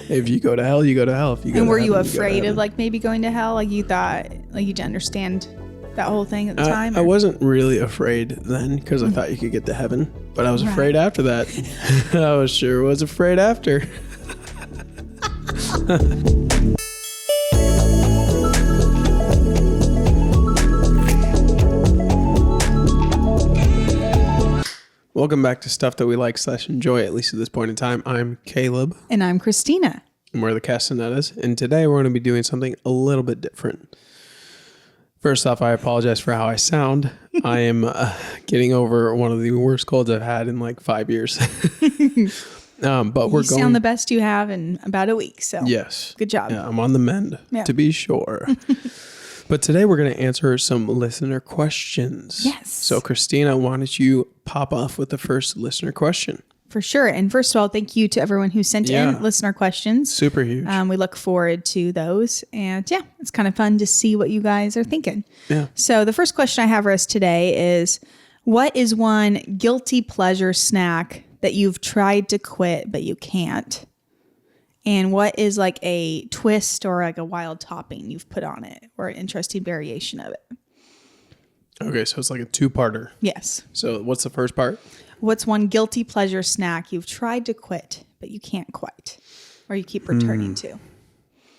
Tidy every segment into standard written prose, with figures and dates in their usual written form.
If you go to hell, you go to hell. If you go And to were you heaven, go to afraid of heaven. like maybe going to hell? Like you thought, like you didn't understand that whole thing at the time? I or- wasn't really afraid then because I thought you could get to heaven, but I was afraid after that. I was afraid after. Welcome back to Stuff That We Like / Enjoy, at least at this point in time. I'm Caleb. And I'm Christina. And we're the Castanedas. And today we're going to be doing something a little bit different. First off, I apologize for how I sound. I am getting over one of the worst colds I've had in like 5 years. But we're You sound the best you have in about a week. So yes. Good job. Yeah, I'm on the mend, to be sure. But today we're going to answer some listener questions. Yes. So Christina, why don't you pop off with the first listener question? For sure. And first of all, thank you to everyone who sent in listener questions. Super huge. We look forward to those. And yeah, it's kind of fun to see what you guys are thinking. Yeah. So the first question I have for us today is, what is one guilty pleasure snack that you've tried to quit, but you can't? And what is like a twist or like a wild topping you've put on it or an interesting variation of it? Okay, so it's like a two-parter. Yes. So what's the first part? What's one guilty pleasure snack you've tried to quit, but you can't quite, or you keep returning to?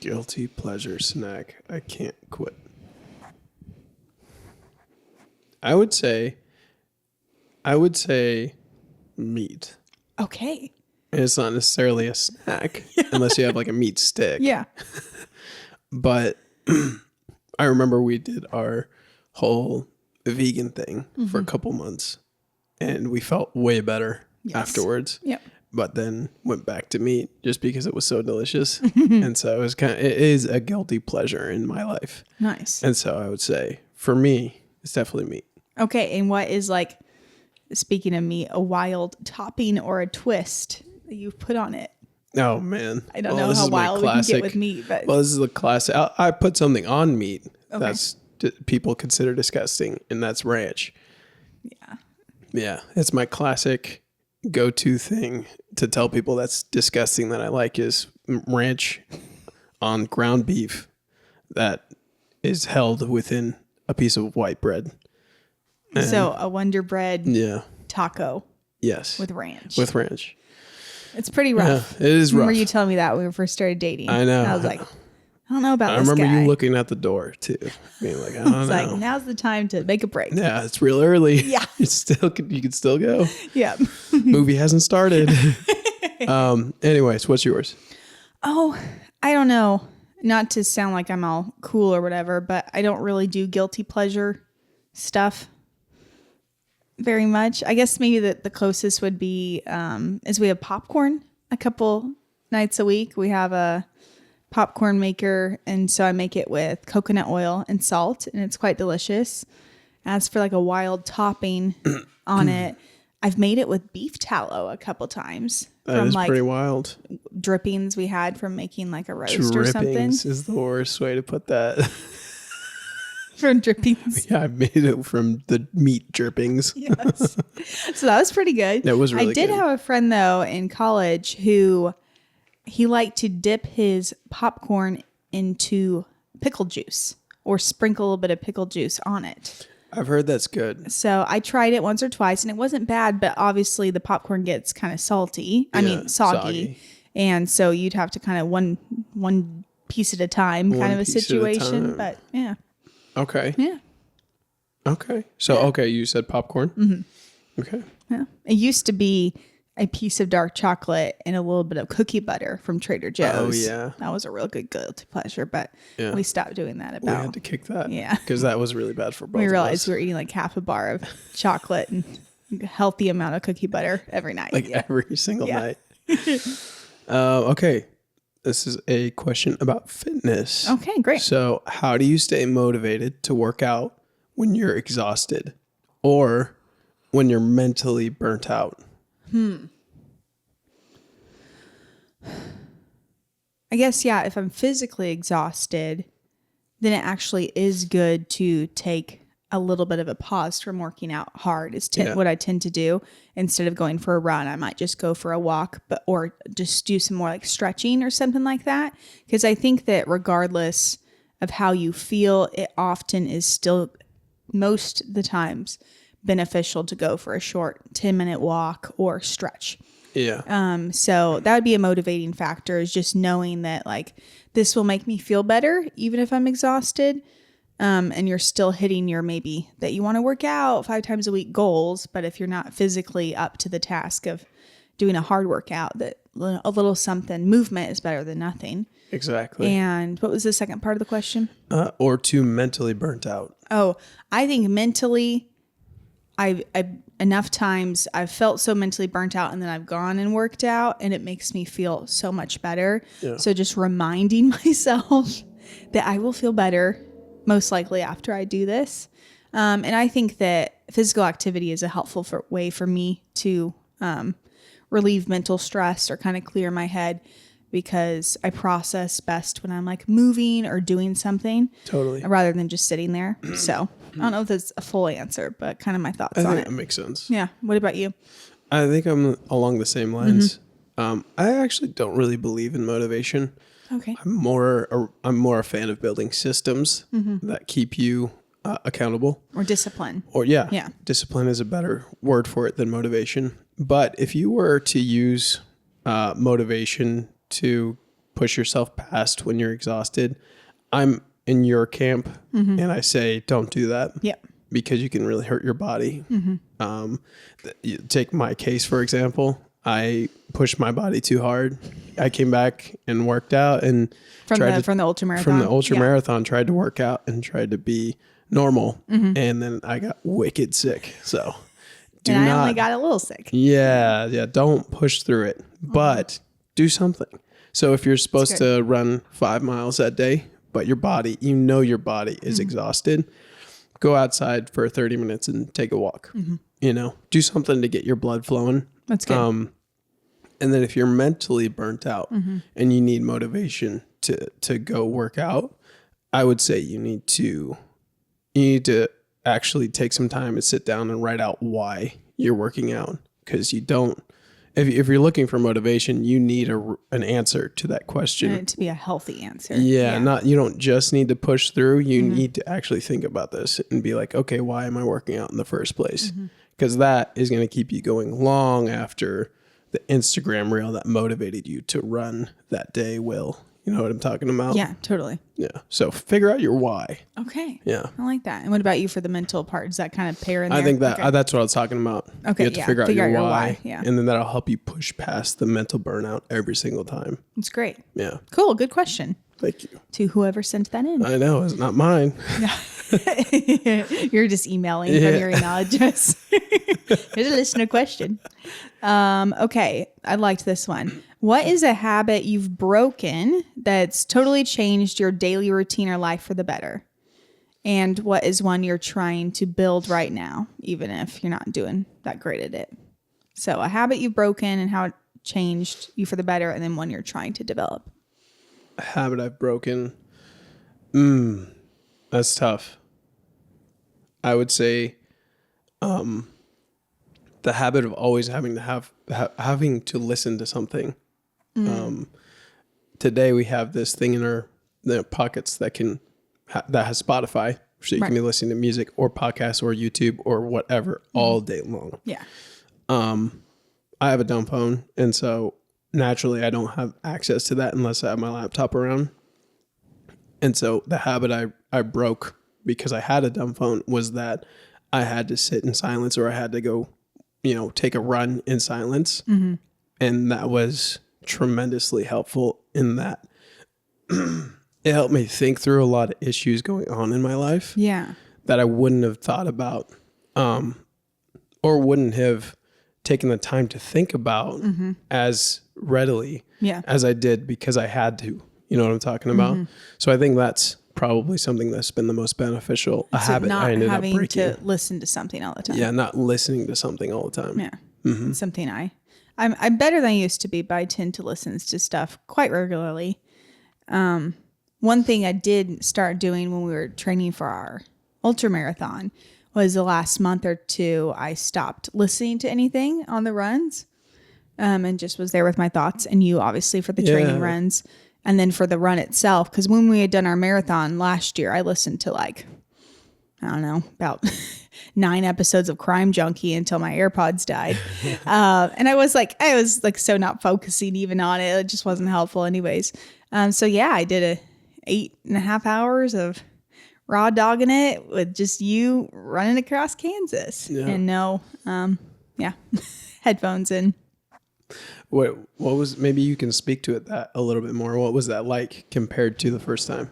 Guilty pleasure snack I can't quit. I would say meat. Okay. And it's not necessarily a snack unless you have like a meat stick. Yeah. But I remember we did our whole vegan thing for a couple months and we felt way better afterwards. Yep. But then went back to meat just because it was so delicious. And so it is a guilty pleasure in my life. Nice. And so I would say for me, it's definitely meat. Okay. And what is, like, speaking of meat, a wild topping or a twist that you've put on it? Oh man. I don't know how wild we can get with meat, but well, this is the classic. I put something on meat that's people consider disgusting, and that's ranch. yeah. Yeah, it's my classic go-to thing to tell people that's disgusting that I like is ranch on ground beef that is held within a piece of white bread. And So a Wonder Bread taco yes, with ranch. with ranch. It's pretty rough. Yeah, it is rough. Remember you telling me that when we first started dating? I know. I was like, I don't know about I this remember guy. you looking at the door too, being like, I don't know. It's like, now's the time to make a break. Yeah, it's real early. Yeah. It's still you can still go. Yeah. Movie hasn't started. Anyways, what's yours? Oh, I don't know. Not to sound like I'm all cool or whatever, but I don't really do guilty pleasure stuff very much. I guess maybe the closest would be is we have popcorn a couple nights a week. We have a popcorn maker, and so I make it with coconut oil and salt, and it's quite delicious. As for like a wild topping on it, I've made it with beef tallow a couple times. That is like pretty wild. drippings we had from making like a roast or something. Drippings is the worst way to put that. From drippings. Yeah, I made it from the meat drippings. Yes. So that was pretty good. That was really I did good. have a friend though in college who he liked to dip his popcorn into pickle juice or sprinkle a little bit of pickle juice on it. I've heard that's good. So I tried it once or twice and it wasn't bad, but obviously the popcorn gets kind of salty. I mean, soggy. And so you'd have to kind of one piece at a time kind of a situation. But yeah. Okay. Yeah. Okay. So, you said popcorn? Mm-hmm. Okay. Yeah. It used to be a piece of dark chocolate and a little bit of cookie butter from Trader Joe's. Oh, yeah. That was a real good guilty pleasure, but we stopped doing that We about. had to kick that. Yeah. Because that was really bad for both We of realized us. we were eating like half a bar of chocolate and a healthy amount of cookie butter every night. Like every single Yeah. night. Okay. This is a question about fitness. Okay, great. So, how do you stay motivated to work out when you're exhausted or when you're mentally burnt out? I guess, yeah, if I'm physically exhausted, then it actually is good to take a little bit of a pause from working out hard is Yeah. what I tend to do. Instead of going for a run, I might just go for a walk, or just do some more like stretching or something like that. Because I think that regardless of how you feel, it often is still most of the times beneficial to go for a short 10-minute walk or stretch. Yeah. So that would be a motivating factor, is just knowing that like this will make me feel better even if I'm exhausted. And you're still hitting your maybe that you want to work out 5 times a week goals. But if you're not physically up to the task of doing a hard workout, that a little something movement is better than nothing. Exactly. And what was the second part of the question? Or too mentally burnt out. Oh, I think mentally, I enough times I've felt so mentally burnt out, and then I've gone and worked out, and it makes me feel so much better. Yeah. So just reminding myself that I will feel better most likely after I do this. And I think that physical activity is a helpful way for me to relieve mental stress or kind of clear my head, because I process best when I'm like moving or doing something. Totally. Rather than just sitting there. So I don't know if that's a full answer, but kind of my thoughts I on think it. that makes sense. Yeah. What about you? I think I'm along the same lines. I actually don't really believe in motivation. Okay. I'm more a fan of building systems that keep you accountable. Or discipline. Or Yeah. discipline is a better word for it than motivation. But if you were to use motivation to push yourself past when you're exhausted, I'm in your camp, and I say don't do that. Yep. Because you can really hurt your body. You take my case, for example. I pushed my body too hard. I came back and worked out and From the ultra marathon. From the ultra marathon, tried to work out and tried to be normal. And then I got wicked sick. So I only got a little sick. Yeah. Don't push through it, but do something. So if you're supposed to run 5 miles that day, but your body is exhausted, go outside for 30 minutes and take a walk. Do something to get your blood flowing. That's good. And then if you're mentally burnt out and you need motivation to go work out, I would say you need to actually take some time and sit down and write out why you're working out. Because you don't, if you're looking for motivation, you need an answer to that question. And to be a healthy answer. Yeah. You don't just need to push through. You need to actually think about this and be like, okay, why am I working out in the first place? Because that is going to keep you going long after the Instagram reel that motivated you to run that day will. You know what I'm talking about? Yeah, totally. Yeah. So figure out your why. Okay. Yeah. I like that. And what about you for the mental part? Does that kind of pair in there? I think that Okay. that's what I was talking about. Okay, You have to yeah. figure out your why. Yeah. And then that'll help you push past the mental burnout every single time. That's great. Yeah. Cool. Good question. Thank you. To whoever sent that in. I know. It's not mine. You're just emailing from your email address. Here's a listener question. Okay. I liked this one. What is a habit you've broken that's totally changed your daily routine or life for the better? And what is one you're trying to build right now, even if you're not doing that great at it? So a habit you've broken and how it changed you for the better, and then one you're trying to develop. A habit I've broken. That's tough. I would say the habit of always having to having to listen to something. Today we have this thing in our pockets that that has Spotify, so you can be listening to music or podcasts or YouTube or whatever all day long. Yeah. I have a dumb phone, and so naturally I don't have access to that unless I have my laptop around. And so the habit I broke because I had a dumb phone was that I had to sit in silence, or I had to go, take a run in silence. And that was tremendously helpful in that it helped me think through a lot of issues going on in my life. Yeah. That I wouldn't have thought about, or wouldn't have taken the time to think about as readily as I did because I had to. You know what I'm talking about? So I think that's probably something that's been the most beneficial. A habit I ended up breaking. Not having to listen to something all the time. Yeah, not listening to something all the time. Yeah. It's something I'm better than I used to be, but I tend to listen to stuff quite regularly. One thing I did start doing when we were training for our ultra marathon was the last month or two I stopped listening to anything on the runs, and just was there with my thoughts, and you obviously for the training runs, and then for the run itself. Because when we had done our marathon last year, I listened to like, I don't know, about 9 episodes of Crime Junkie until my AirPods died. And I was like so not focusing even on it. It just wasn't helpful anyways. So yeah, I did 8.5 hours of raw dogging it with just you running across Kansas and no, headphones in. What was, maybe you can speak to it that a little bit more. What was that like compared to the first time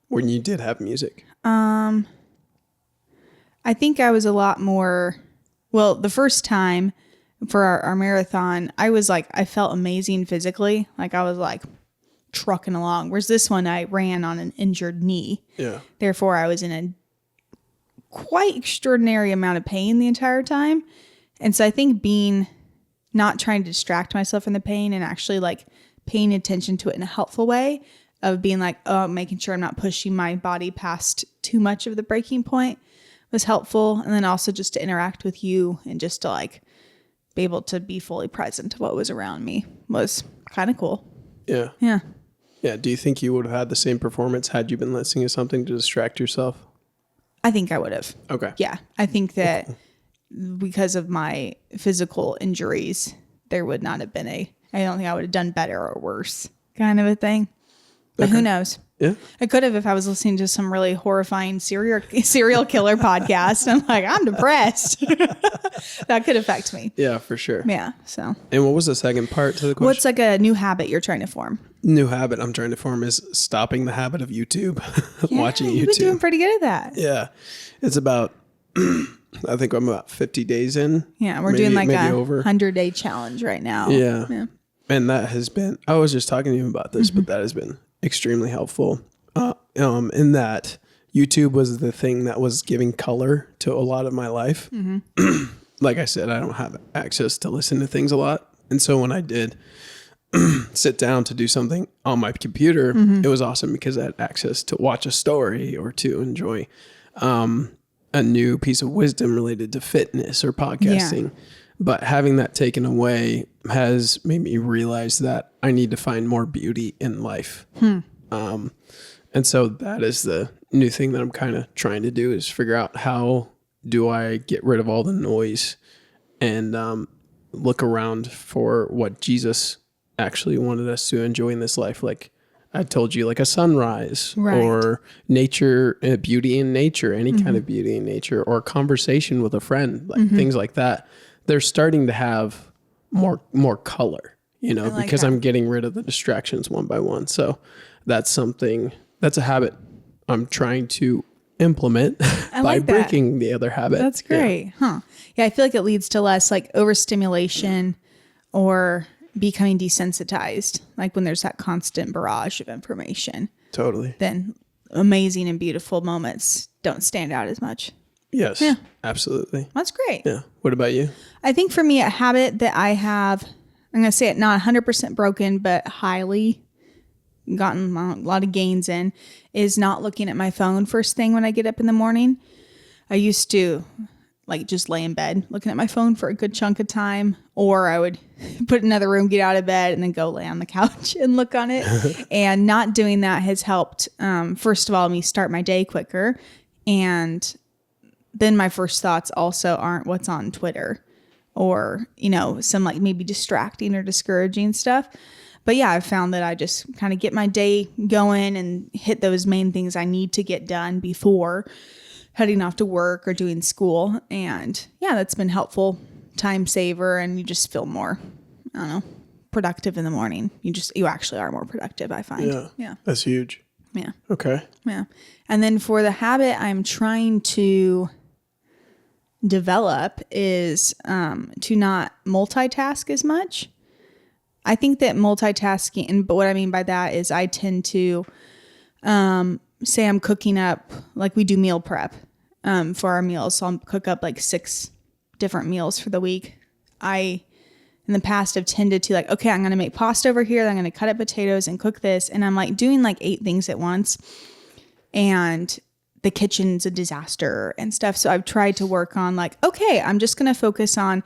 when you did have music? I think I was a lot more, well, the first time for our marathon, I was like, I felt amazing physically. Like I was like trucking along. Whereas this one, I ran on an injured knee. Yeah. Therefore, I was in a quite extraordinary amount of pain the entire time. And so I think not trying to distract myself from the pain and actually like paying attention to it in a helpful way of being like, oh, making sure I'm not pushing my body past too much of the breaking point was helpful. And then also just to interact with you and just to like be able to be fully present to what was around me was kind of cool. Yeah. Yeah. Yeah. Do you think you would have had the same performance had you been listening to something to distract yourself? I think I would have. Okay. Yeah. I think that because of my physical injuries, there would not have been I don't think I would have done better or worse kind of a thing. But who knows? Yeah. I could have if I was listening to some really horrifying serial killer podcast. I'm like, I'm depressed. That could affect me. Yeah, for sure. Yeah. So. And what was the second part to the question? What's like a new habit you're trying to form? New habit I'm trying to form is stopping the habit of YouTube, watching YouTube. You've been doing pretty good at that. Yeah. It's about, I think I'm about 50 days in. Yeah. We're doing like a over 100-day challenge right now. Yeah. And that has been, I was just talking to you about this, but that has been extremely helpful. In that YouTube was the thing that was giving color to a lot of my life. Like I said, I don't have access to listen to things a lot. And so when I did sit down to do something on my computer, it was awesome because I had access to watch a story or to enjoy a new piece of wisdom related to fitness or podcasting. Yeah. But having that taken away has made me realize that I need to find more beauty in life. And so that is the new thing that I'm kind of trying to do is figure out how do I get rid of all the noise and look around for what Jesus actually wanted us to enjoy in this life. Like I told you, like a sunrise or nature, beauty in nature, any kind of beauty in nature, or a conversation with a friend, like things like that. They're starting to have more color, you know, like because that. I'm getting rid of the distractions one by one. So that's a habit I'm trying to implement by breaking the other habit. That's great. Yeah. Huh. Yeah. I feel like it leads to less like overstimulation or becoming desensitized. Like when there's that constant barrage of information. Totally. Then amazing and beautiful moments don't stand out as much. Yes, absolutely. That's great. Yeah. What about you? I think for me, a habit that I have, I'm going to say it not 100% broken, but highly gotten a lot of gains in, is not looking at my phone first thing when I get up in the morning. I used to like just lay in bed looking at my phone for a good chunk of time, or I would put it in another room, get out of bed, and then go lay on the couch and look on it. And not doing that has helped, first of all, me start my day quicker. And then my first thoughts also aren't what's on Twitter or, you know, some like maybe distracting or discouraging stuff. But yeah, I've found that I just kind of get my day going and hit those main things I need to get done before heading off to work or doing school. And yeah, that's been helpful, time saver, and you just feel more, I don't know, productive in the morning. You actually are more productive, I find. Yeah. That's huge. Yeah. Okay. Yeah. And then for the habit I'm trying to develop is to not multitask as much. I think that multitasking, but what I mean by that is I tend to say I'm cooking up, like we do meal prep for our meals. So I'll cook up like 6 different meals for the week. I, in the past, have tended to like, okay, I'm going to make pasta over here. Then I'm going to cut up potatoes and cook this. And I'm like doing like 8 things at once. And the kitchen's a disaster and stuff. So I've tried to work on like, okay, I'm just going to focus on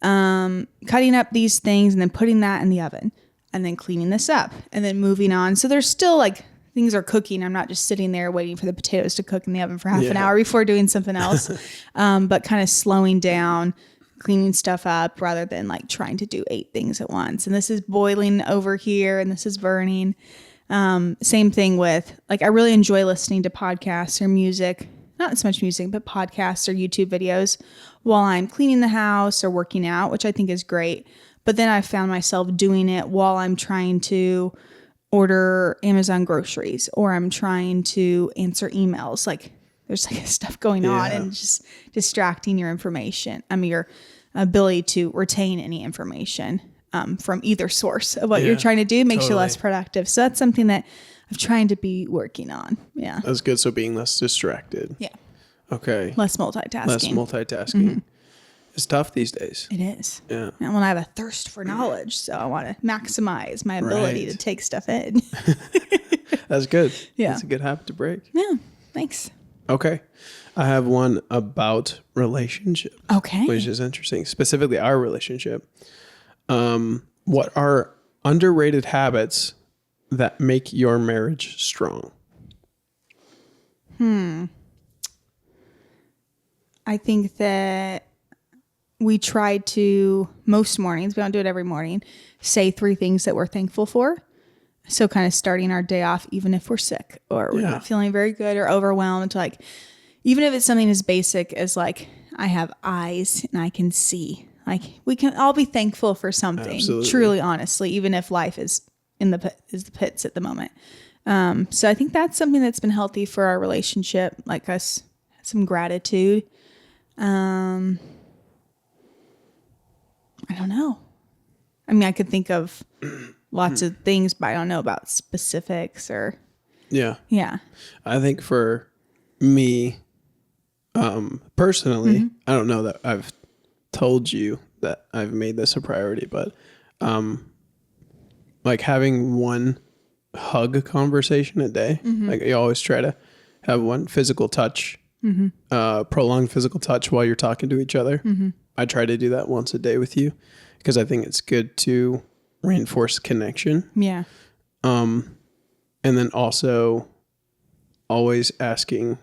cutting up these things and then putting that in the oven and then cleaning this up and then moving on. So there's still like things are cooking. I'm not just sitting there waiting for the potatoes to cook in the oven for half an hour before doing something else. But kind of slowing down, cleaning stuff up rather than like trying to do 8 things at once. And this is boiling over here and this is burning. Same thing with like, I really enjoy listening to podcasts or music, not so much music, but podcasts or YouTube videos while I'm cleaning the house or working out, which I think is great. But then I found myself doing it while I'm trying to order Amazon groceries or I'm trying to answer emails. Like there's like stuff going on and just distracting your information. I mean, your ability to retain any information from either source of what you're trying to do makes you less productive. So that's something that I'm trying to be working on. Yeah. That's good. So being less distracted. Yeah. Okay. Less multitasking. It's tough these days. It is. Yeah. And when I have a thirst for knowledge, so I want to maximize my ability to take stuff in. That's good. Yeah. That's a good habit to break. Yeah. Thanks. Okay. I have one about relationship. Okay. Which is interesting. Specifically our relationship. What are underrated habits that make your marriage strong? I think that we try to, most mornings, we don't do it every morning, say 3 things that we're thankful for. So kind of starting our day off, even if we're sick or we're not feeling very good or overwhelmed, like even if it's something as basic as like, I have eyes and I can see, like we can all be thankful for something. Absolutely. Truly, honestly, even if life is in the pits at the moment. So I think that's something that's been healthy for our relationship, like us, some gratitude. I don't know. I mean, I could think of lots of things, but I don't know about specifics or. Yeah. Yeah. I think for me, personally, I don't know that I've told you that I've made this a priority, but, like having one hug conversation a day, like you always try to have one physical touch, prolonged physical touch while you're talking to each other. I try to do that once a day with you because I think it's good to reinforce connection. Yeah. And then also always asking,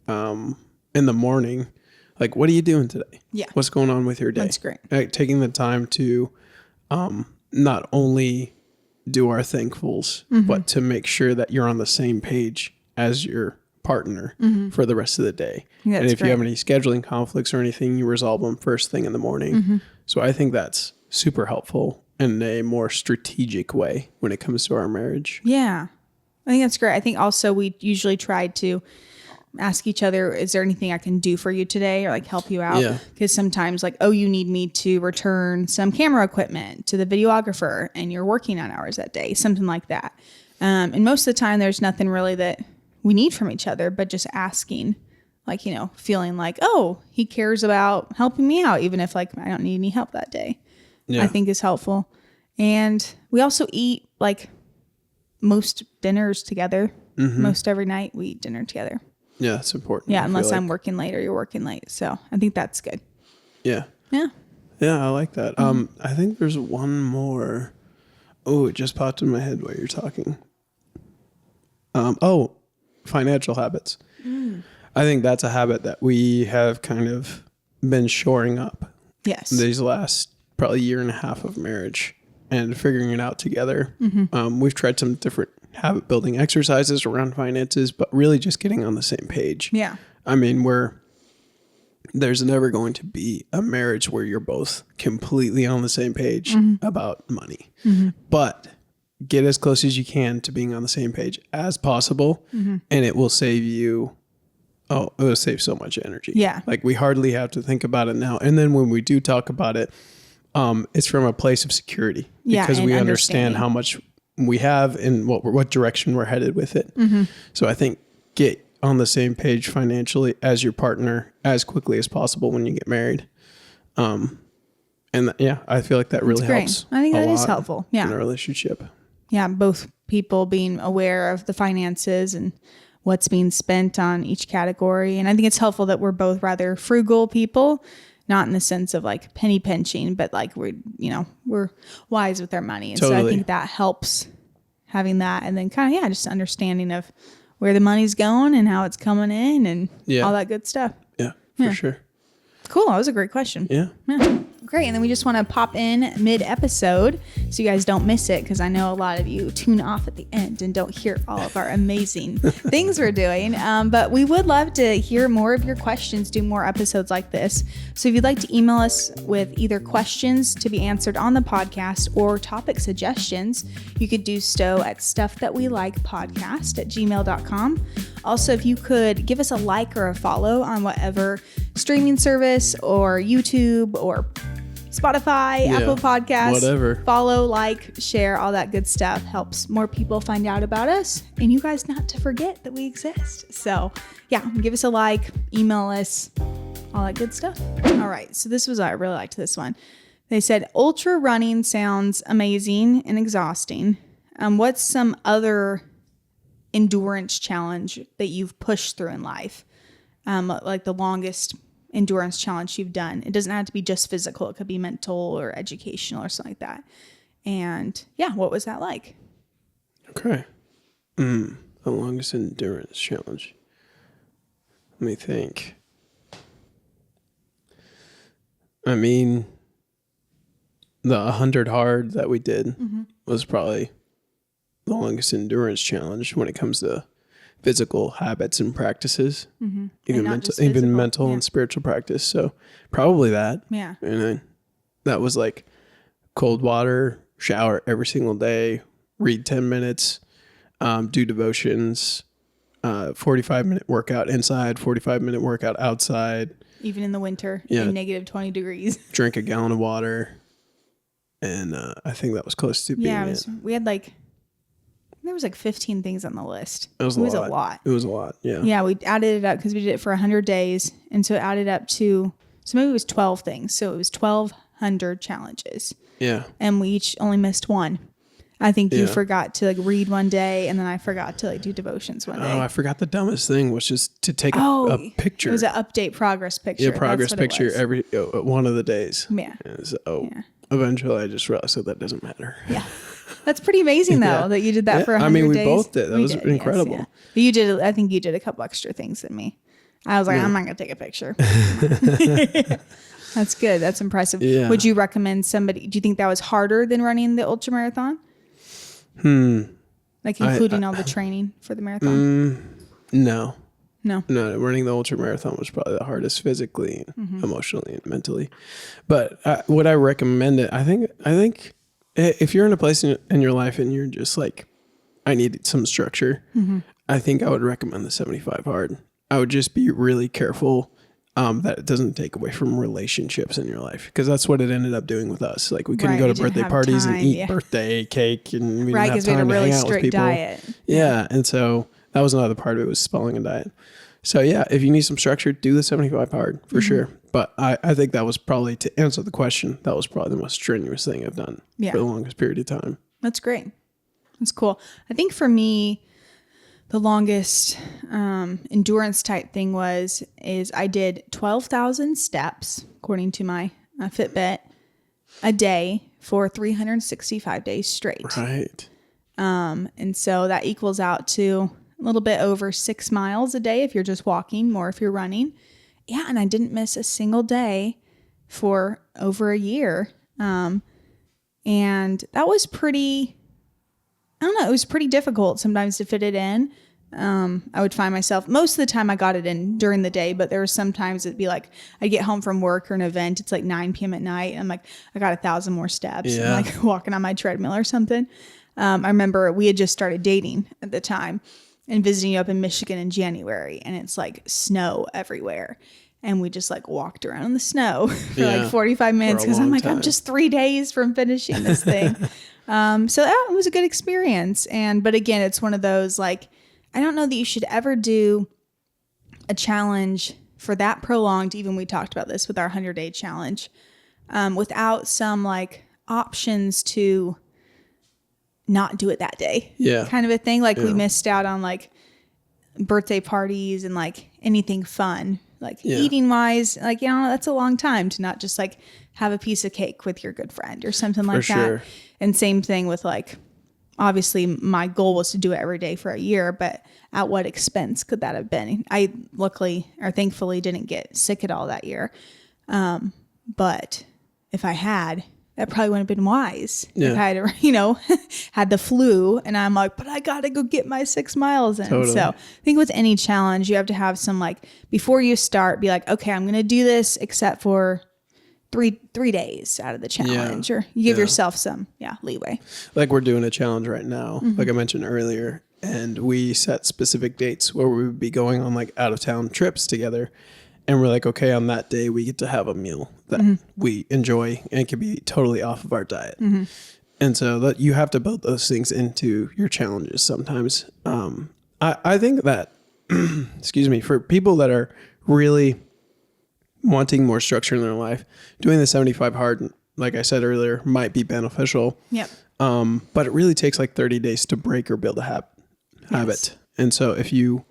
in the morning, like, what are you doing today? Yeah. What's going on with your day? That's great. Like, taking the time to, not only do our thankfuls, but to make sure that you're on the same page as your partner for the rest of the day. That's and if great. you have any scheduling conflicts or anything, you resolve them first thing in the morning. So I think that's super helpful in a more strategic way when it comes to our marriage. Yeah. I think that's great. I think also we usually try to ask each other, is there anything I can do for you today or like help you out? Yeah. Because sometimes like, oh, you need me to return some camera equipment to the videographer and you're working on hours that day, something like that. And most of the time there's nothing really that we need from each other, but just asking, like, you know, feeling like, oh, he cares about helping me out, even if like I don't need any help that day. Yeah. I think is helpful. And we also eat like most dinners together. Most every night we eat dinner together. Yeah, that's important. Yeah, I unless feel I'm like. working late or you're working late. So I think that's good. Yeah. Yeah. Yeah, I like that. I think there's one more. Oh, it just popped in my head while you're talking. Financial habits. I think that's a habit that we have kind of been shoring up Yes. these last probably year and a half of marriage and figuring it out together. We've tried some different habit building exercises around finances, but really just getting on the same page. Yeah. I mean, there's never going to be a marriage where you're both completely on the same page about money, but get as close as you can to being on the same page as possible. And it will save you. Oh, it will save so much energy. Yeah. Like we hardly have to think about it now. And then when we do talk about it, it's from a place of security because and we understanding. understand how much we have and what direction we're headed with it. So I think get on the same page financially as your partner as quickly as possible when you get married. I feel like that really great. helps. I think a that is lot helpful. Yeah. in a relationship. Yeah. Both people being aware of the finances and what's being spent on each category. And I think it's helpful that we're both rather frugal people, not in the sense of like penny pinching, but like we're wise with our money. And so I think that helps having that. And then kind of, just understanding of where the money's going and how it's coming in and all that good stuff. Yeah, for sure. Cool. That was a great question. Yeah. Great. And then we just want to pop in mid-episode so you guys don't miss it, because I know a lot of you tune off at the end and don't hear all of our amazing things we're doing. But we would love to hear more of your questions, do more episodes like this. So if you'd like to email us with either questions to be answered on the podcast or topic suggestions, you could do so at stuffthatwelikepodcast@gmail.com. Also, if you could give us a like or a follow on whatever streaming service or YouTube or Spotify, Apple Podcasts, whatever. Follow, like, share, all that good stuff helps more people find out about us and you guys not to forget that we exist. So give us a like, email us, all that good stuff. All right. So I really liked this one. They said, ultra running sounds amazing and exhausting. What's some other endurance challenge that you've pushed through in life? Like the longest endurance challenge you've done. It doesn't have to be just physical. It could be mental or educational or something like that. And what was that like? Okay. The longest endurance challenge. Let me think. I mean, the 100 hard that we did was probably the longest endurance challenge when it comes to physical habits and practices, even mental and spiritual practice. So probably that. Yeah. And then that was like cold water, shower every single day, read 10 minutes, do devotions, 45-minute workout inside, 45-minute workout outside. Even in the winter, in negative 20 degrees. Drink a gallon of water. And I think that was close to being it. We had there was 15 things on the list. It was a lot. It was a lot, yeah. Yeah, we added it up because we did it for 100 days. And so it added up to, so maybe it was 12 things. So it was 1,200 challenges. Yeah. And we each only missed one. I think you forgot to read one day, and then I forgot to do devotions one day. Oh, I forgot the dumbest thing was just to take a picture. It was an update progress picture. Yeah, progress picture every one of the days. Yeah. Eventually I just realized that doesn't matter. Yeah. That's pretty amazing though that you did that for 100 days. I mean, we both did. That was incredible. Yes, yeah. But you did. I think you did a couple extra things than me. I was like, I'm not gonna take a picture. That's good. That's impressive. Yeah. Would you recommend somebody? Do you think that was harder than running the ultra marathon? Like including all the training for the marathon? No. Running the ultra marathon was probably the hardest physically, emotionally, and mentally. But would I recommend it? I think if you're in a place in your life and you're just like, I need some structure, I think I would recommend the 75 hard. I would just be really careful that it doesn't take away from relationships in your life, because that's what it ended up doing with us. Like we couldn't go to birthday parties and eat birthday cake, and we didn't have time to hang out with people. Diet. Yeah, and so that was another part of it, was following a diet. So if you need some structure, do the 75 hard for sure. But I think that was probably, to answer the question, that was probably the most strenuous thing I've done for the longest period of time. That's great. That's cool. I think for me, the longest endurance type thing is I did 12,000 steps, according to my Fitbit, a day for 365 days straight. Right. And so that equals out to a little bit over 6 miles a day if you're just walking, more if you're running. Yeah, and I didn't miss a single day for over a year. And that was pretty, I don't know, it was pretty difficult sometimes to fit it in. I would find myself, most of the time I got it in during the day, but there were sometimes it'd be like, I'd get home from work or an event, it's like 9 p.m. at night, and I'm like, I got 1,000 more steps. Yeah. I'm like walking on my treadmill or something. I remember we had just started dating at the time and visiting up in Michigan in January, and it's like snow everywhere. And we just like walked around in the snow for like 45 minutes because I'm like, I'm just 3 days from finishing this thing. So that was a good experience. But again, it's one of those, like, I don't know that you should ever do a challenge for that prolonged. Even we talked about this with our 100-day challenge, without some like options to not do it that day. Yeah. Kind of a thing. Like we missed out on like birthday parties and like anything fun, like Yeah. eating wise, like, you know, that's a long time to not just like have a piece of cake with your good friend or something like sure. that. And same thing with like, obviously my goal was to do it every day for a year, but at what expense could that have been? I luckily or thankfully didn't get sick at all that year. But if I had, that probably wouldn't have been wise. Yeah. If I had, you know, had the flu and I'm like, but I got to go get my 6 miles in. Totally. So I think with any challenge, you have to have some like, before you start, be like, okay, I'm going to do this except for three days out of the challenge, or you give yourself some leeway. Like we're doing a challenge right now, like I mentioned earlier, and we set specific dates where we would be going on like out of town trips together. And we're like, okay, on that day, we get to have a meal that we enjoy and can be totally off of our diet. And so that you have to build those things into your challenges sometimes. I think that, excuse me, for people that are really wanting more structure in their life, doing the 75 hard, like I said earlier, might be beneficial. Yep. But it really takes like 30 days to break or build a habit. And so if you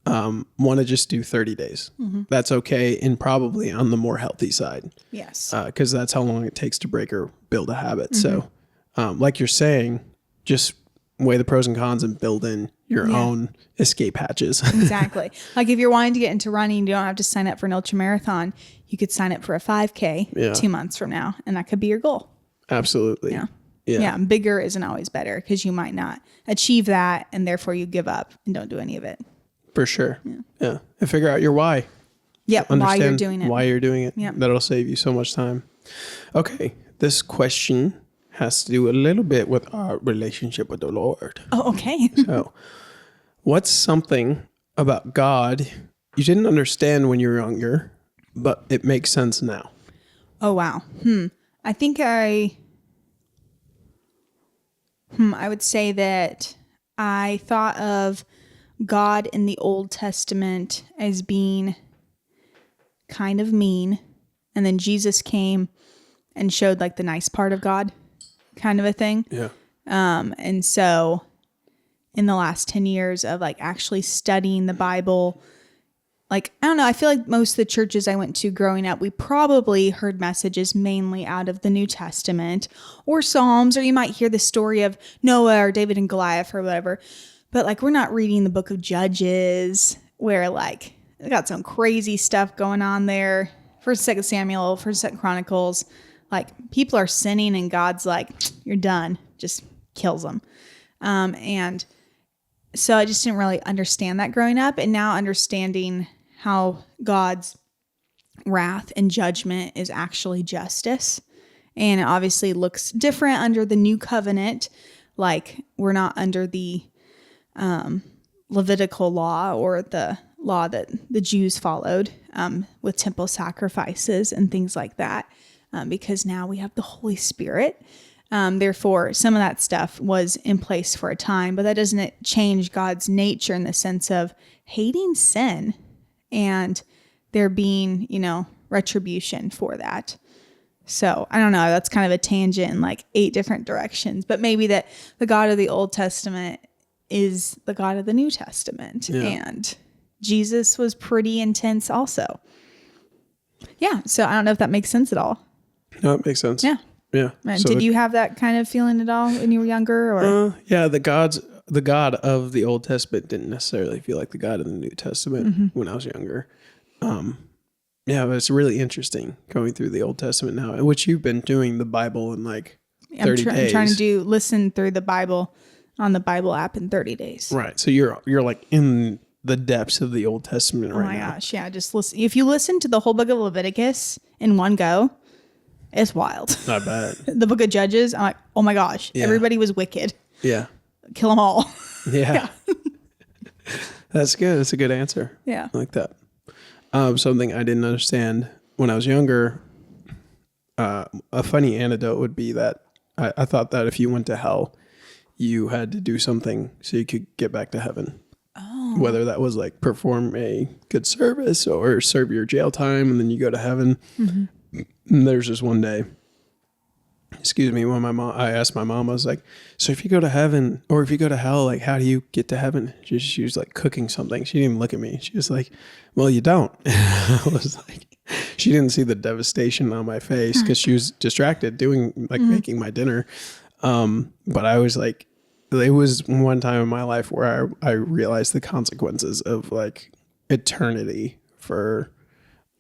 want to just do 30 days, that's okay, and probably on the more healthy side. Yes. Because that's how long it takes to break or build a habit. So like you're saying, just weigh the pros and cons and build in your own escape hatches. Exactly. Like if you're wanting to get into running, you don't have to sign up for an ultra marathon. You could sign up for a 5K 2 months from now, and that could be your goal. Absolutely. Yeah. Bigger isn't always better because you might not achieve that, and therefore you give up and don't do any of it. For sure. Yeah. And figure out your why. Yep. Why you're doing it. Why you're doing it. Yep. That'll save you so much time. Okay. This question has to do a little bit with our relationship with the Lord. Oh, okay. So, what's something about God you didn't understand when you were younger, but it makes sense now? Oh, wow. I think I would say that I thought of God in the Old Testament as being kind of mean. And then Jesus came and showed like the nice part of God, kind of a thing. Yeah. And so in the last 10 years of like actually studying the Bible, like, I don't know, I feel like most of the churches I went to growing up, we probably heard messages mainly out of the New Testament or Psalms, or you might hear the story of Noah or David and Goliath or whatever. But like, we're not reading the book of Judges where like they got some crazy stuff going on there. 1st, 2nd Samuel, 1st, 2nd Chronicles, like people are sinning and God's like, you're done, just kills them. And so I just didn't really understand that growing up, and now understanding how God's wrath and judgment is actually justice. And it obviously looks different under the new covenant. Like we're not under the Levitical law or the law that the Jews followed with temple sacrifices and things like that, because now we have the Holy Spirit. Therefore, some of that stuff was in place for a time, but that doesn't change God's nature in the sense of hating sin and there being, retribution for that. So I don't know, that's kind of a tangent in like 8 different directions, but maybe that the God of the Old Testament is the God of the New Testament. Yeah. And Jesus was pretty intense also. Yeah. So I don't know if that makes sense at all. No, it makes sense. Yeah. Yeah. And did you have that kind of feeling at all when you were younger? Or Yeah, the God of the Old Testament didn't necessarily feel like the God of the New Testament when I was younger. Yeah, but it's really interesting going through the Old Testament now, which you've been doing the Bible in like 30 days. I'm trying to listen through the Bible on the Bible app in 30 days. Right. So you're like in the depths of the Old Testament right now. Oh my gosh. Yeah. Just listen. If you listen to the whole book of Leviticus in one go, it's wild. Not bad. The book of Judges, I'm like, oh my gosh, everybody was wicked. Yeah. Kill them all. Yeah. That's good. That's a good answer. Yeah. I like that. Something I didn't understand when I was younger, a funny anecdote would be that I thought that if you went to hell, you had to do something so you could get back to heaven. Oh. Whether that was like perform a good service or serve your jail time and then you go to heaven. Mm-hmm. And there's this one day excuse me, when I asked my mom, I was like, so if you go to heaven or if you go to hell, like, how do you get to heaven? She was like cooking something. She didn't even look at me. She was like, well, you don't. I was like, she didn't see the devastation on my face because she was distracted doing like making my dinner. But I was like, it was one time in my life where I realized the consequences of like eternity for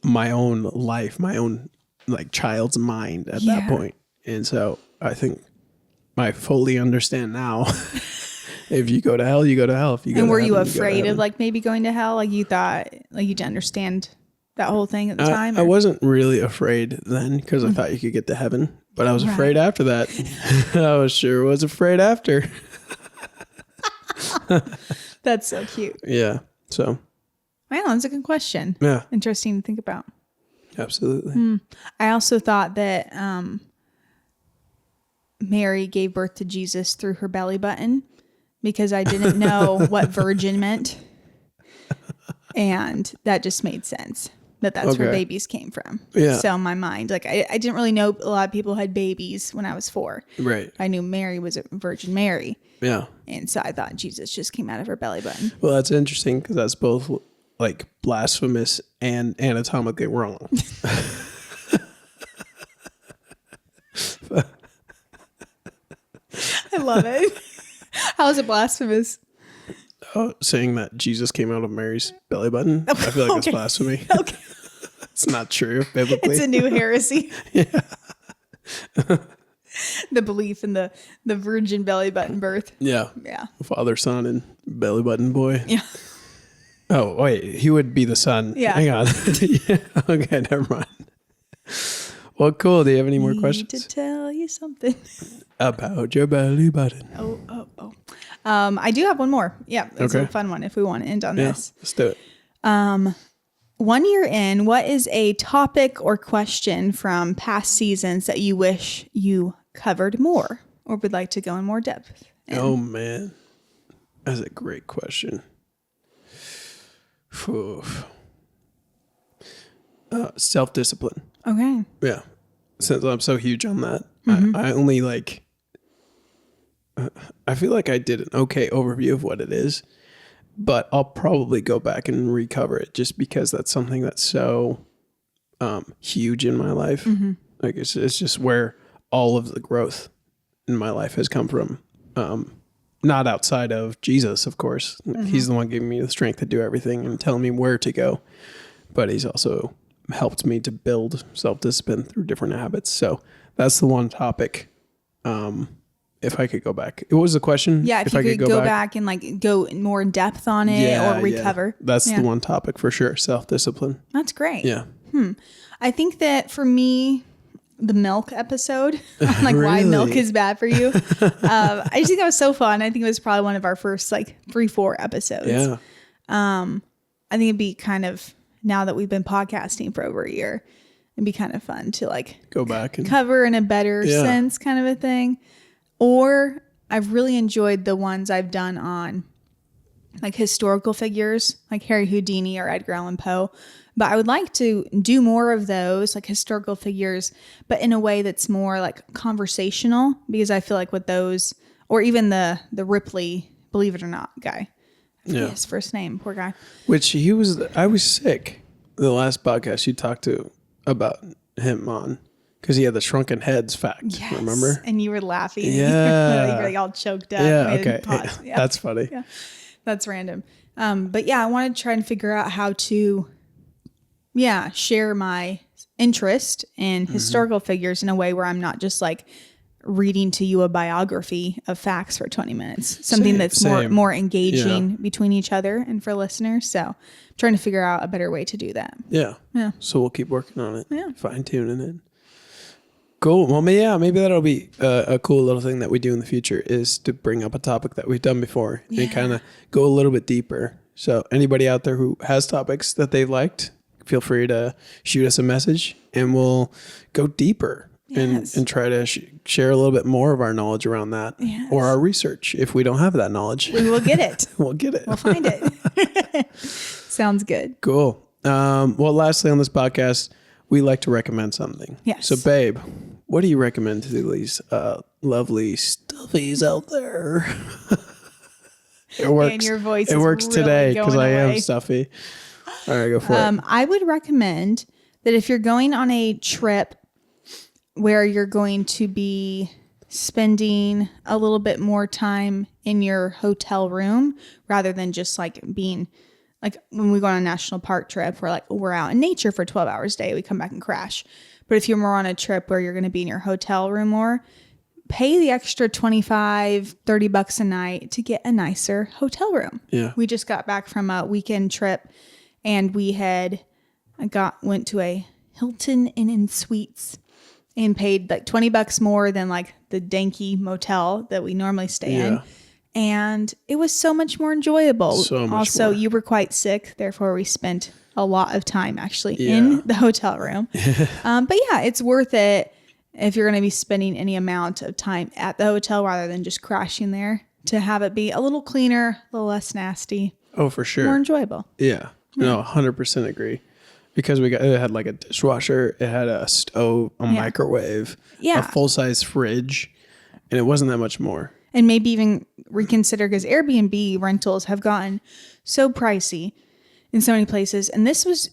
my own life, my own like child's mind at that point. And so I think I fully understand now. If you go to hell, you go to hell. If you go and to were heaven, you you go to afraid heaven. of like maybe going to hell? Like you thought, like you didn't understand that whole thing at the time? I or- wasn't really afraid then because I thought you could get to heaven, but I was afraid after that. I was afraid after. That's so cute. Yeah. So, Wow, that's a good question. yeah, Interesting to think about. absolutely. I also thought that Mary gave birth to Jesus through her belly button because I didn't know what virgin meant. And that just made sense that that's where Okay. babies came from. Yeah. So in my mind, like I didn't really know a lot of people had babies when I was 4. Right. I knew Mary was a Virgin Mary. Yeah. And so I thought Jesus just came out of her belly button. Well, that's interesting because that's both like blasphemous and anatomically wrong. I love it. How is it blasphemous? Saying that Jesus came out of Mary's belly button, I feel like it's blasphemy. Okay. It's not true biblically. It's a new heresy. The belief in the virgin belly button birth. Yeah. Yeah. Father, son, and belly button boy. Yeah. Oh, wait. He would be the son. Yeah. Hang on. Yeah. Okay, never mind. Well, cool. Do you have any more Need questions? to tell you something. About your belly button. Oh. I do have one more. Yeah. It's a Okay. fun one if we want to end on Yeah, this. let's do it. 1 year in, what is a topic or question from past seasons that you wish you covered more or would like to go in more depth in? Oh, man. That's a great question. Phew. Self-discipline. Okay. Yeah. Since I'm so huge on that, Mm-hmm. I only like, I feel like I did an okay overview of what it is, but I'll probably go back and recover it just because that's something that's so huge in my life. Mm-hmm. Like it's just where all of the growth in my life has come from. Not outside of Jesus, of course. Mm-hmm. He's the one giving me the strength to do everything and telling me where to go. But he's also helped me to build self-discipline through different habits. So that's the one topic. If I could go back, it was a question. Yeah. If you I could go back and like go more in depth on it or recover. That's Yeah. the one topic for sure. Self-discipline. That's great. Yeah. I think that for me, the milk episode, on, like why Really? milk is bad for you. I just think that was so fun. I think it was probably one of our first like 3-4 episodes. Yeah. I think it'd be kind of, now that we've been podcasting for over a year, it'd be kind of fun to like Go back and cover in a better Yeah. sense kind of a thing. Or I've really enjoyed the ones I've done on like historical figures like Harry Houdini or Edgar Allan Poe. But I would like to do more of those like historical figures, but in a way that's more like conversational, because I feel like with those, or even the Ripley, believe it or not, guy. I forget Yeah. his first name, poor guy. which I was sick the last podcast you talked to about him on because he had the shrunken heads fact. Yes. Remember? And you were laughing. Yeah. You were like all choked up. Yeah. made Okay. pause. Yeah. That's funny. Yeah. That's random. But yeah, I want to try and figure out how to, share my interest in historical figures in a way where I'm not just like reading to you a biography of facts for 20 minutes, something that's Same. more engaging between each other and for listeners. So I'm trying to figure out a better way to do that. Yeah. Yeah. So we'll keep working on it. Yeah. Fine tuning it. Cool. Well, maybe that'll be a cool little thing that we do in the future is to bring up a topic that we've done before and kind of go a little bit deeper. So anybody out there who has topics that they liked, feel free to shoot us a message and we'll go deeper Yes. and try to share a little bit more of our knowledge around that Yes. or our research. If we don't have that knowledge, We will get it. we'll get it. We'll find it. Sounds good. Cool. Well, lastly on this podcast, we like to recommend something. Yes. So, babe, what do you recommend to these lovely stuffies out there? It works. And your voice it is works really today because going I am away. stuffy. All right, go for it. I would recommend that if you're going on a trip where you're going to be spending a little bit more time in your hotel room rather than just like being like when we go on a national park trip, we're out in nature for 12 hours a day. We come back and crash. But if you're more on a trip where you're going to be in your hotel room more, pay the extra $25-$30 a night to get a nicer hotel room. Yeah. We just got back from a weekend trip and we went to a Hilton Inn Suites and paid like $20 more than like the danky motel that we normally stay in. And it was so much more enjoyable. So much also, more. you were quite sick. Therefore, we spent a lot of time actually in the hotel room. But yeah, it's worth it if you're going to be spending any amount of time at the hotel rather than just crashing there, to have it be a little cleaner, a little less nasty, Oh, for sure. more enjoyable. Yeah. No, 100% agree. Because it had like a dishwasher, it had a stove, a microwave, a full-size fridge, and it wasn't that much more. And maybe even reconsider, because Airbnb rentals have gotten so pricey in so many places. And this was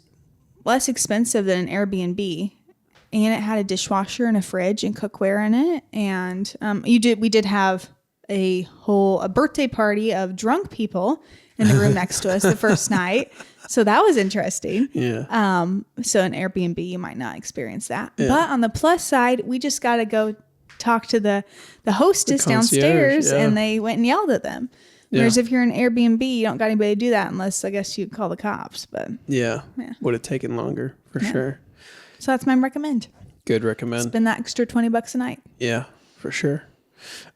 less expensive than an Airbnb. And it had a dishwasher and a fridge and cookware in it. And we did have a birthday party of drunk people in the room next to us the first night. So that was interesting. Yeah. So an Airbnb, you might not experience that. Yeah. But on the plus side, we just got to go talk to the hostess downstairs, and they went and yelled at them. Whereas if you're in Airbnb, you don't got anybody to do that unless I guess you call the cops. But yeah. Would have taken longer for sure. So that's my recommend. Good recommend. Spend that extra $20 a night. Yeah, for sure.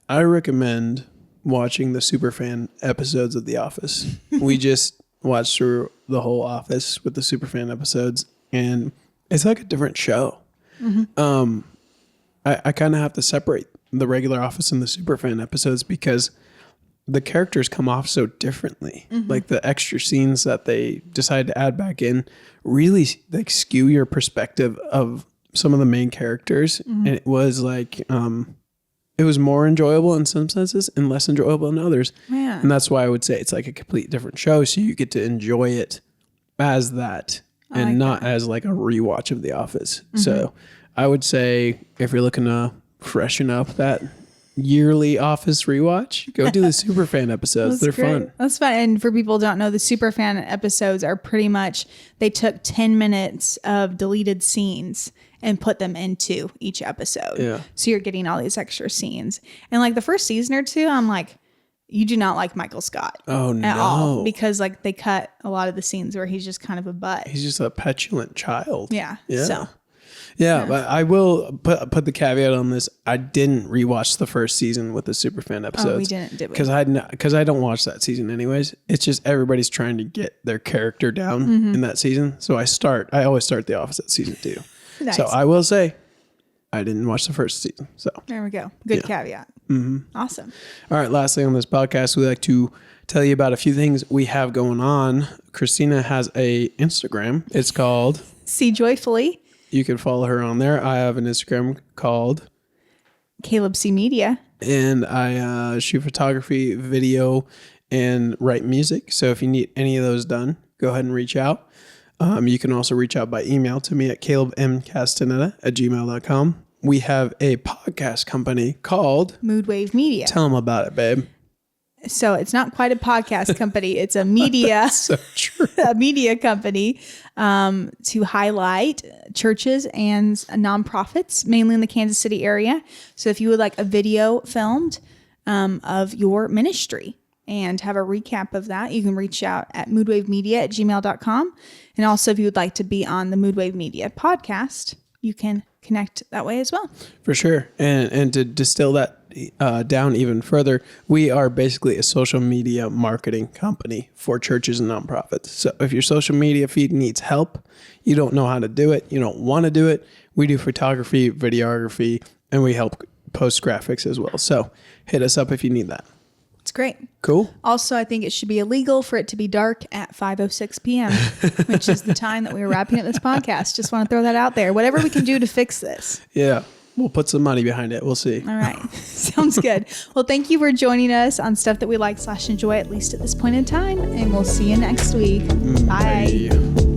I recommend watching the Superfan episodes of The Office. We just watched through the whole Office with the Superfan episodes, and it's like a different show. Mm-hmm. I kind of have to separate the regular Office and the Superfan episodes because the characters come off so differently. Mm-hmm. Like the extra scenes that they decide to add back in really like skew your perspective of some of the main characters. Mm-hmm. And it was like, it was more enjoyable in some senses and less enjoyable in others. Yeah. And that's why I would say it's like a complete different show. So you get to enjoy it as that and not as like a rewatch of The Office. Mm-hmm. So I would say if you're looking to freshen up that yearly Office rewatch, go do the Superfan episodes. They're great. Fun. That's fun. And for people who don't know, the Superfan episodes are pretty much, they took 10 minutes of deleted scenes and put them into each episode. Yeah. So you're getting all these extra scenes. And like the first season or two, I'm like, you do not like Michael Scott. Oh, no. At all. Because like they cut a lot of the scenes where he's just kind of a butt. He's just a petulant child. Yeah. So. Yeah, but I will put the caveat on this. I didn't rewatch the first season with the Superfan episodes. Oh, we didn't, did we? Because I don't watch that season anyways. It's just everybody's trying to get their character down in that season. So I always start The Office at season 2. Nice. So I will say I didn't watch the first season. So there we go. Good caveat. Mm-hmm. Awesome. All right. Lastly on this podcast, we like to tell you about a few things we have going on. Christina has a Instagram. It's called See Joyfully. You can follow her on there. I have an Instagram called Caleb C Media. And I shoot photography, video, and write music. So if you need any of those done, go ahead and reach out. You can also reach out by email to me at calebmcastaneda@gmail.com. We have a podcast company called Moodwave Media. Tell them about it, babe. So it's not quite a podcast company. It's a media, so true. A media company to highlight churches and nonprofits, mainly in the Kansas City area. So if you would like a video filmed of your ministry and have a recap of that, you can reach out at moodwavemedia@gmail.com. And also if you would like to be on the Moodwave Media podcast, you can connect that way as well. For sure. And to distill that down even further, we are basically a social media marketing company for churches and nonprofits. So if your social media feed needs help, you don't know how to do it, you don't want to do it, we do photography, videography, and we help post graphics as well. So hit us up if you need that. It's great. Cool. Also, I think it should be illegal for it to be dark at 5:06 p.m., which is the time that we were wrapping up this podcast. Just want to throw that out there. Whatever we can do to fix this. Yeah. We'll put some money behind it. We'll see. All right. Sounds good. Well, thank you for joining us on Stuff That We Like / Enjoy, at least at this point in time. And we'll see you next week. Bye. Bye.